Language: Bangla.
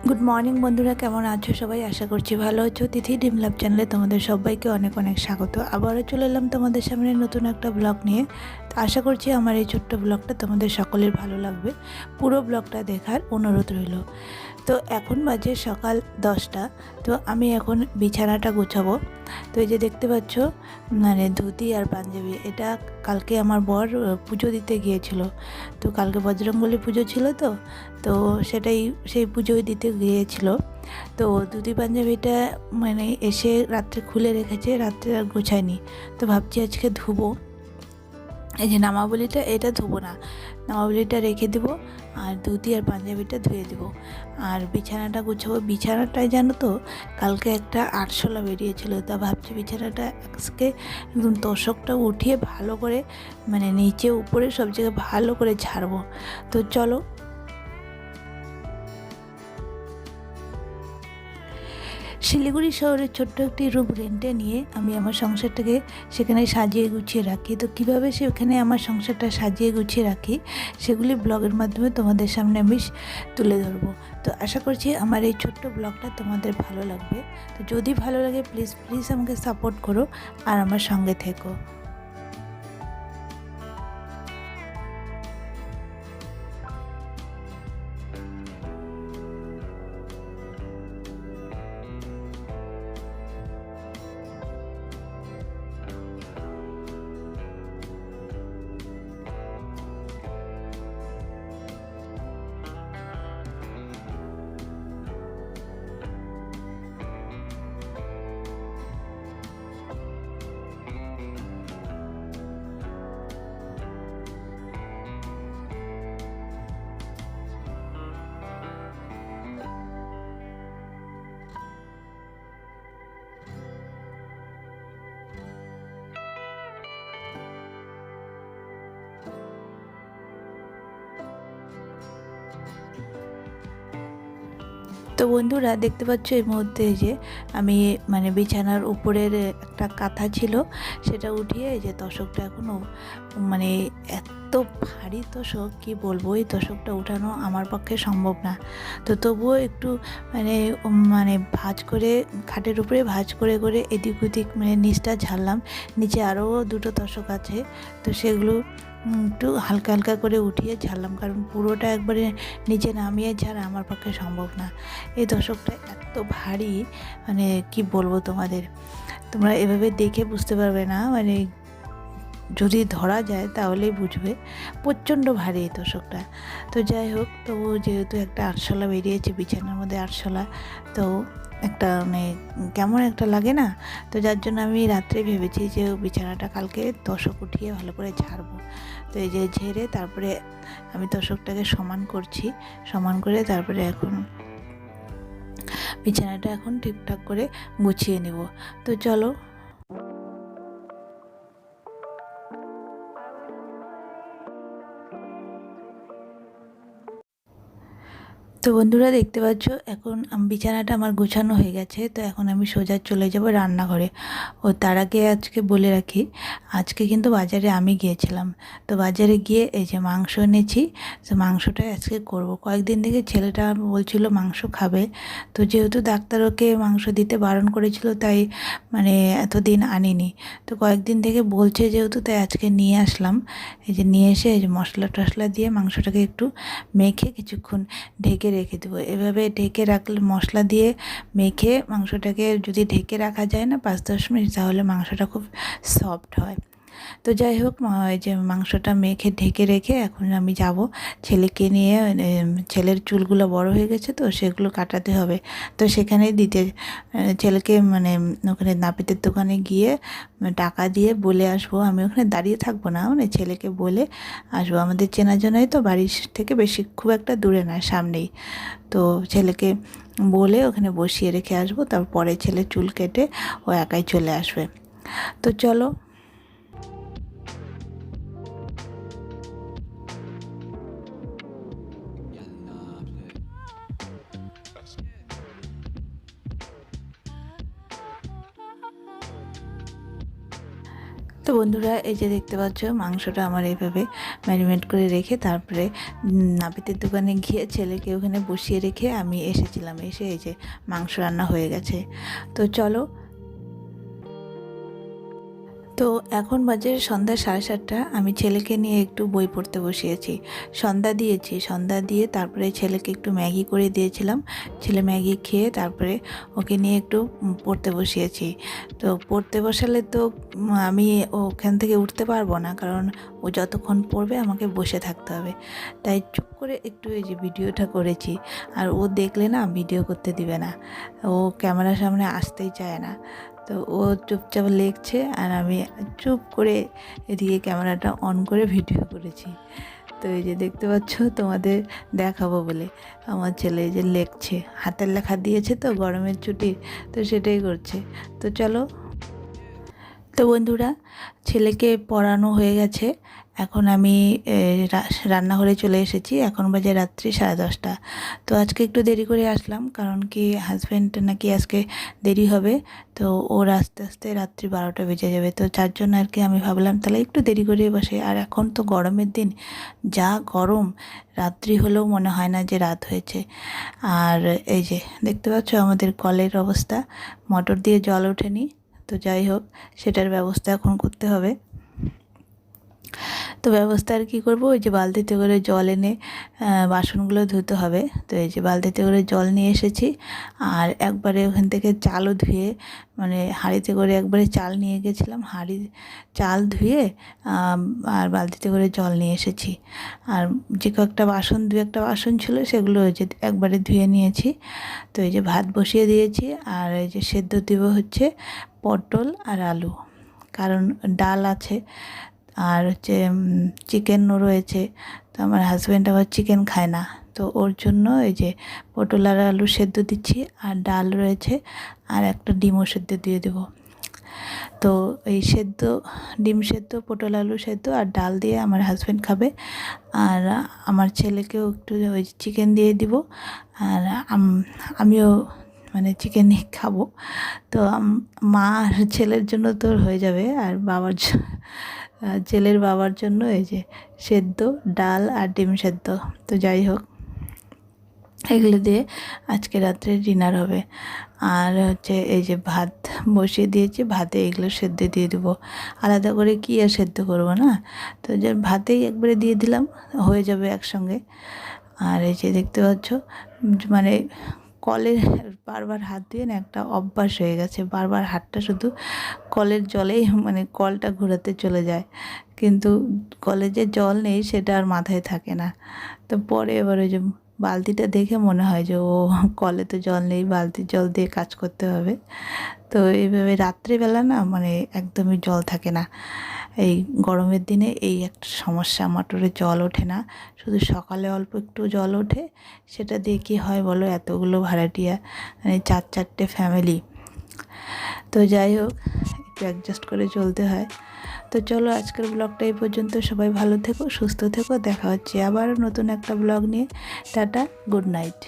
গুড মর্নিং বন্ধুরা, কেমন আছো সবাই? আশা করছি ভালো আছো। তিথি ড্রিম লাভ চ্যানেলে তোমাদের সবাইকে অনেক অনেক স্বাগত। আবারও চলে এলাম তোমাদের সামনে নতুন একটা ব্লগ নিয়ে। তো আশা করছি আমার এই ছোট্ট ব্লগটা তোমাদের সকলের ভালো লাগবে। পুরো ব্লগটা দেখার অনুরোধ রইল। তো এখন বাজে সকাল 10টা। তো আমি এখন বিছানাটা গোছাবো। তো এই যে দেখতে পাচ্ছ, মানে ধুতি আর পাঞ্জাবি, এটা কালকে আমার বর পুজো দিতে গিয়েছিল। তো কালকে বজরংবলী পুজো ছিল, তো সেই পুজোই দিতে গিয়েছিল। তো ধুতি পাঞ্জাবিটা মানে এসে রাত্রে খুলে রেখেছে, রাত্রে আর গোছায়নি। তো ভাবছি আজকে ধুবো। এই যে নামাবলিটা, এটা ধুবো না, নামাবলিটা রেখে দেবো, আর ধুতি আর পাঞ্জাবিটা ধুয়ে দেবো। আর বিছানাটা গুছাবো। বিছানাটায় জানো তো, কালকে একটা আরশোলা বেরিয়েছিল। তা ভাবছি বিছানাটা আজকে একদম তোষকটা উঠিয়ে ভালো করে, মানে নিচে উপরে সব জায়গায় ভালো করে ঝাড়বো। তো চলো। শিলিগুড়ি শহরের ছোট্ট একটি রুম রেন্টে নিয়ে আমি আমার সংসারটাকে সেখানে সাজিয়ে গুছিয়ে রাখি। তো কীভাবে সেখানে আমার সংসারটা সাজিয়ে গুছিয়ে রাখি, সেগুলি ব্লগের মাধ্যমে তোমাদের সামনে আমি তুলে ধরবো। তো আশা করছি আমার এই ছোট্ট ব্লগটা তোমাদের ভালো লাগবে। তো যদি ভালো লাগে প্লিজ প্লিজ আমাকে সাপোর্ট করো আর আমার সঙ্গে থেকো। তো বন্ধুরা দেখতে পাচ্ছ এই মুহূর্তে যে আমি মানে বিছানার উপরের একটা কাঁথা ছিল, সেটা উঠিয়ে এই যে তোষকটা এখনও, মানে এত ভারী তোষক কি বলবো, এই তোষকটা উঠানো আমার পক্ষে সম্ভব না। তো তবুও একটু মানে ভাঁজ করে, খাটের উপরে ভাঁজ করে করে এদিক ওদিক মানে নিচটা ঝাড়লাম। নিচে আরও দুটো তোষক আছে, তো সেগুলো একটু হালকা হালকা করে উঠিয়ে ঝাড়লাম, কারণ পুরোটা একবারে নিচে নামিয়ে ঝাড়া আমার পক্ষে সম্ভব না। এই তোষকটা এত ভারী, মানে কি বলবো তোমাদের, তোমরা এভাবে দেখে বুঝতে পারবে না, মানে যদি ধরা যায় তাহলেই বুঝবে প্রচণ্ড ভারী এই তোষকটা। তো যাই হোক, তবু যেহেতু একটা আরশোলা বেরিয়েছে বিছানার মধ্যে, আরশোলা তো একটা মানে কেমন একটা লাগে না। তো যার জন্য আমি রাত্রে ভেবেছি যে বিছানাটা কালকে তোষক উঠিয়ে ভালো করে ঝাড়বো। তো এই যে ঝেড়ে তারপরে আমি তোষকটাকে সমান করছি, সমান করে তারপরে এখন বিছানাটা এখন ঠিকঠাক করে গুছিয়ে নেব। তো চলো। তো বন্ধুরা দেখতে পাচ্ছ, এখন বিছানাটা আমার গোছানো হয়ে গেছে। তো এখন আমি সোজা চলে যাব রান্নাঘরে। ও তার আগে আজকে বলে রাখি, আজকে কিন্তু বাজারে আমি গিয়েছিলাম। তো বাজারে গিয়ে এই যে মাংস এনেছি, তো মাংসটাই আজকে করব। কয়েকদিন থেকে ছেলেটা বলছিল মাংস খাবে, তো যেহেতু ডাক্তার ওকে মাংস দিতে বারণ করেছিল, তাই মানে এতদিন আনিনি। তো কয়েকদিন থেকে বলছে যেহেতু, তাই আজকে নিয়ে আসলাম। এই যে নিয়ে এসে এই যে মশলা টশলা দিয়ে মাংসটাকে একটু মেখে কিছুক্ষণ ঢেকে রেখে দেবো। এভাবে ঢেকে রাখলে, মশলা দিয়ে মেখে মাংসটাকে যদি ঢেকে রাখা যায় না 5-10 মিনিট, তাহলে মাংসটা খুব সফট হয়। তো যাই হোক, এই যে মাংসটা মেখে ঢেকে রেখে এখন আমি যাব ছেলেকে নিয়ে। ছেলের চুলগুলো বড় হয়ে গেছে, তো সেগুলো কাটাতে হবে। তো সেখানেই দিতে, ছেলেকে মানে ওখানে নাপিতের দোকানে গিয়ে টাকা দিয়ে বলে আসবো। আমি ওখানে দাঁড়িয়ে থাকবো না, মানে ছেলেকে বলে আসবো। আমাদের চেনাজনাই তো, বাড়ির থেকে বেশি খুব একটা দূরে না, সামনেই। তো ছেলেকে বলে ওখানে বসিয়ে রেখে আসবো, তারপরে ছেলে চুল কেটে ও একাই চলে আসবে। তো চলো। তো বন্ধুরা, এই যে দেখতে পাচ্ছ মাংসটা আমার এইভাবে ম্যারিনেট করে রেখে তারপরে নাপিতের দোকানে গিয়ে ছেলেকে ওখানে বসিয়ে রেখে আমি এসেছিলাম। এসে এই যে মাংস রান্না হয়ে গেছে। তো চলো। তো এখন বাজে সন্ধ্যা 7:30। আমি ছেলেকে নিয়ে একটু বই পড়তে বসিয়েছি। সন্ধ্যা দিয়েছি, সন্ধ্যা দিয়ে তারপরে ছেলেকে একটু ম্যাগি করে দিয়েছিলাম। ছেলে ম্যাগি খেয়ে তারপরে ওকে নিয়ে একটু পড়তে বসিয়েছি। তো পড়তে বসালে তো আমি ওখান থেকে উঠতে পারবো না, কারণ ও যতক্ষণ পড়বে আমাকে বসে থাকতে হবে। তাই চুপ করে একটু এই যে ভিডিওটা করেছি। আর ও দেখলে না ভিডিও করতে দিবে না, ও ক্যামেরার সামনে আসতেই চায় না। তো ও চুপচাপ লিখছে আর আমি চুপ করে এদিকে ক্যামেরাটা অন করে ভিডিও করেছি। তো এই যে দেখতে পাচ্ছ, তোমাদের দেখাবো বলে আমার ছেলে এই যে লিখছে, হাতের লেখা দিয়েছে তো গরমের ছুটির, তো সেটাই করছে। তো চলো। তো বন্ধুরা, ছেলেকে পড়ানো হয়ে গেছে। এখন আমি রান্নাঘরে চলে এসেছি। এখন বাজে রাত্রি 10:30। তো আজকে একটু দেরি করে আসলাম, কারণ কি হাজব্যান্ড নাকি আজকে দেরি হবে। তো ওর আস্তে আস্তে রাত্রি 12টা বেজে যাবে। তো যার জন্য আর কি আমি ভাবলাম তাহলে একটু দেরি করে বসে। আর এখন তো গরমের দিন, যা গরম, রাত্রি হলেও মনে হয় না যে রাত হয়েছে। আর এই যে দেখতে পাচ্ছ আমাদের কলের অবস্থা, মোটর দিয়ে জল ওঠেনি। তো যাই হোক, সেটার ব্যবস্থা এখন করতে হবে। তো ব্যবস্থা আর কী করবো, ওই যে বালতিতে করে জল এনে বাসনগুলো ধুতে হবে। তো এই যে বালতিতে করে জল নিয়ে এসেছি। আর একবারে ওখান থেকে চালও ধুয়ে, মানে হাঁড়িতে করে একবারে চাল নিয়ে গেছিলাম, চাল ধুয়ে আর বালতিতে করে জল নিয়ে এসেছি। আর যে কয়েকটা বাসন, দু একটা বাসন ছিল সেগুলো ওই যে একবারে ধুয়ে নিয়েছি। তো এই যে ভাত বসিয়ে দিয়েছি। আর এই যে সেদ্ধ দিব হচ্ছে পটল আর আলু, কারণ ডাল আছে আর হচ্ছে চিকেনও রয়েছে। তো আমার হাজব্যান্ড আবার চিকেন খায় না, তো ওর জন্য এই যে পটল আর আলু সেদ্ধ দিচ্ছি। আর ডাল রয়েছে, আর একটা ডিমও সেদ্ধ দিয়ে দেবো। তো এই সেদ্ধ, ডিম সেদ্ধ, পটল আলু সেদ্ধ আর ডাল দিয়ে আমার হাজব্যান্ড খাবে। আর আমার ছেলেকেও একটু ওই চিকেন দিয়ে দিব। আর আমিও মানে চিকেন খাবো। তো মা আর ছেলের জন্য তো হয়ে যাবে, আর ছেলের বাবার জন্য এই যে সেদ্ধ ডাল আর ডিম সেদ্ধ। তো যাই হোক, এগুলো দিয়ে আজকে রাত্রে ডিনার হবে। আর হচ্ছে এই যে ভাত বসিয়ে দিয়েছি, ভাতে এগুলো সেদ্ধ দিয়ে দেবো। আলাদা করে কি আর সেদ্ধ করবো না, তো যে ভাতেই একবারে দিয়ে দিলাম, হয়ে যাবে একসঙ্গে। আর এই যে দেখতে পাচ্ছ, মানে কলের বারবার হাত দিয়ে না একটা অভ্যাস হয়ে গেছে, বারবার হাতটা শুধু কলের জলেই, মানে কলটা ঘোরাতে চলে যায়, কিন্তু কলে যে জল নেই সেটা আর মাথায় থাকে না। তো পরে এবার ওই যে বালতিটা দেখে মনে হয় যে ও, কলে তো জল নেই, বালতির জল দিয়ে কাজ করতে হবে। তো এইভাবে রাত্রিবেলা না মানে একদমই জল থাকে না। এই গরমের দিনে এই একটা সমস্যা, মোটরে জল ওঠে না, শুধু সকালে অল্প একটু জল ওঠে। সেটা দিয়ে কী হয় বলো, এতগুলো ভাড়াটিয়া, মানে 4-4টে ফ্যামিলি। তো যাই হোক, একটু অ্যাডজাস্ট করে চলতে হয়। তো চলো, আজকের ব্লগটা এই পর্যন্ত। সবাই ভালো থেকো, সুস্থ থেকো, দেখা হচ্ছে আবার নতুন একটা ব্লগ নিয়ে। Tata, good night.